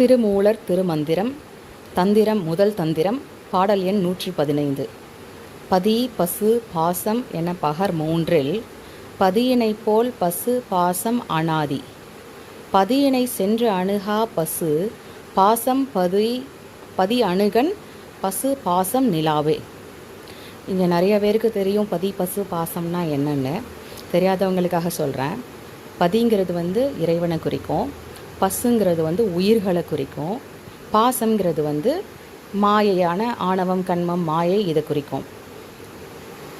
திருமூலர் திருமந்திரம் தந்திரம் முதல் தந்திரம் பாடல் எண் 115. பதி பசு பாசம் என பகர் மூன்றில் பதியினைப் போல் பசு பாசம் அனாதி. பதியினை சென்று அணுகா பசு பாசம் பதி அணுகன் பசு பாசம் நிலாவே. இங்கே நிறைய பேருக்கு தெரியும் பதி பசு பாசம்னா என்னென்னு. தெரியாதவங்களுக்காக சொல்கிறேன். பதிங்கிறது இறைவனை குறிக்கும், பசுங்கிறது உயிர்களை குறிக்கும், பாசம்ங்கிறது மாயையான ஆணவம் கண்மம் மாயை இதை குறிக்கும்.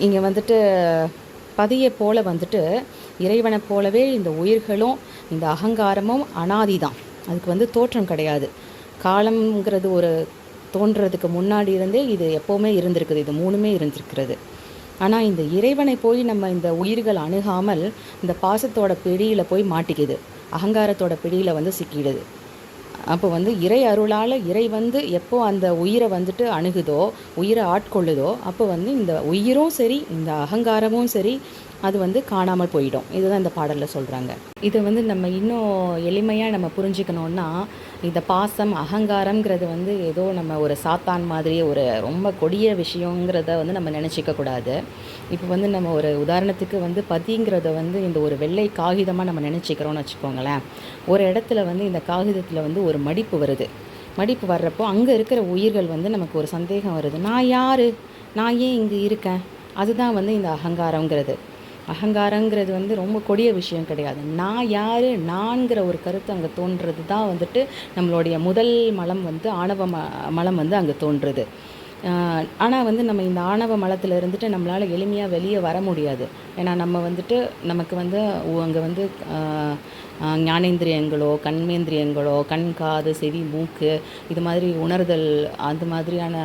இங்கே பதியை போல் இறைவனை போலவே இந்த உயிர்களும் இந்த அகங்காரமும் அனாதி தான். அதுக்கு தோற்றம் கிடையாது. காலம்ங்கிறது ஒரு தோன்றதுக்கு முன்னாடி இருந்தே இது எப்போவுமே இருந்திருக்குது. இது மூணுமே இருந்திருக்கிறது. ஆனால் இந்த இறைவனை போய் நம்ம இந்த உயிர்கள் அணுகாமல் இந்த பாசத்தோட பிடியில் போய் மாட்டிக்குது, அகங்காரத்தோட பிடியில் சிக்கிடுது. அப்போ இறை அருளால் இறை எப்போ அந்த உயிரை அணுகுதோ, உயிரை ஆட்கொள்ளுதோ, அப்போ இந்த உயிரும் சரி இந்த அகங்காரமும் சரி அது காணாமல் போயிடும். இதுதான் இந்த பாடலில் சொல்கிறாங்க. இதை நம்ம இன்னும் எளிமையாக நம்ம புரிஞ்சுக்கணுன்னா, இந்த பாசம் அகங்காரங்கிறது ஏதோ நம்ம ஒரு சாத்தான் மாதிரி ஒரு ரொம்ப கொடிய விஷயங்கிறத நம்ம நினச்சிக்கக்கூடாது. இப்போ நம்ம ஒரு உதாரணத்துக்கு பதிங்கிறத இந்த ஒரு வெள்ளை காகிதமாக நம்ம நினச்சிக்கிறோன்னு வச்சுக்கோங்களேன். ஒரு இடத்துல இந்த காகிதத்தில் ஒரு மடிப்பு வருது. மடிப்பு வர்றப்போ அங்கே இருக்கிற உயிர்கள் நமக்கு ஒரு சந்தேகம் வருது. நான் யார், நான் ஏன் இங்கே இருக்கேன்? அதுதான் இந்த அகங்காரங்கிறது. அகங்காரங்கிறது ரொம்ப கொடிய விஷயம் கிடையாது. நான் யார், நான்கிற ஒரு கருத்து அங்கே தோன்றுறது தான் நம்மளுடைய முதல் மலம் ஆணவ மலம் அங்கே தோன்றுறது. ஆனால் நம்ம இந்த ஆணவ மலத்தில் நம்மளால் எளிமையாக வெளியே வர முடியாது. ஏன்னா நம்ம நமக்கு அங்கே ஞானேந்திரியங்களோ கண்மேந்திரியங்களோ கண் காது செவி மூக்கு இது மாதிரி உணர்தல் அந்த மாதிரியான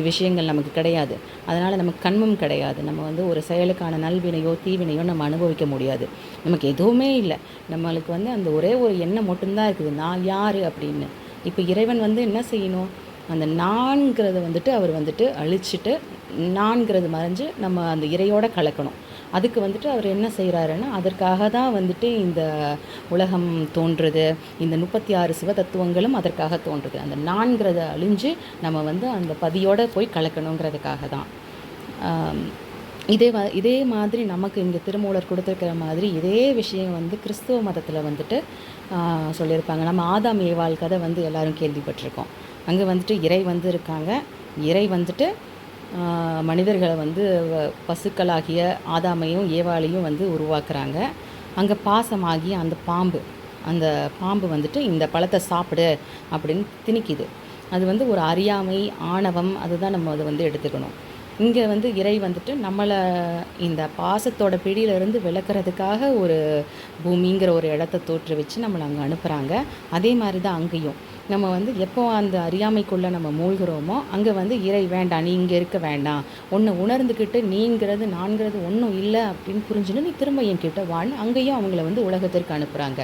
விஷயங்கள் நமக்கு கிடையாது. அதனால் நமக்கு கண்மம் கிடையாது. நம்ம ஒரு செயலுக்கான நல்வினையோ தீவினையோ நம்ம அனுபவிக்க முடியாது. நமக்கு எதுவுமே இல்லை. நம்மளுக்கு அந்த ஒரே ஒரு எண்ணம் மட்டும்தான் இருக்குது, நான் யார் அப்படின்னு. இப்போ இறைவன் என்ன செய்யணும்? அந்த நான்கிறத அவர் அழிச்சிட்டு நான்கிறது மறைஞ்சு நம்ம அந்த இறையோட கலக்கணும். அதுக்கு அவர் என்ன செய்கிறாருன்னா, அதற்காக தான் இந்த உலகம் தோன்றுறது. இந்த 36 சிவ தத்துவங்களும் அதற்காக தோன்றுது. அந்த நான்கிறத அழிஞ்சு நம்ம அந்த பதியோடு போய் கலக்கணுங்கிறதுக்காக தான். இதே மாதிரி நமக்கு இங்கே திருமூலர் கொடுத்துருக்கிற மாதிரி இதே விஷயம் கிறிஸ்துவ மதத்தில் சொல்லியிருப்பாங்க. நம்ம ஆதாம் ஏவாள் கதை எல்லாரும் கேள்விப்பட்டிருக்கோம். அங்கே இறை இருக்காங்க. இறை மனிதர்களை பசுக்களாகிய ஆதாமையும் ஏவாளையும் உருவாக்குறாங்க. அங்கே பாசமாகிய அந்த பாம்பு இந்த பழத்தை சாப்பிடு அப்படின்னு திணிக்குது. அது ஒரு அறியாமை ஆணவம். அதுதான் நம்ம அதை எடுத்துக்கணும். இங்கே இறை நம்மளை இந்த பாசத்தோட பிடியிலிருந்து விளக்குறதுக்காக ஒரு பூமிங்கிற ஒரு இடத்த தோற்றுவிச்சு நம்மளை அங்கே அனுப்புகிறாங்க. அதே மாதிரி தான் அங்கேயும் நம்ம எப்போ அந்த அறியாமைக்குள்ளே நம்ம மூழ்கிறோமோ அங்கே இறை வேண்டாம், நீ இங்கே இருக்க வேண்டாம், ஒன்று உணர்ந்துக்கிட்டு நீங்கிறது நான்கிறது ஒன்றும் இல்லை அப்படின்னு புரிஞ்சுன்னு நீ திரும்ப என்கிட்ட வான்னு அங்கேயும் அவங்கள உலகத்திற்கு அனுப்புகிறாங்க.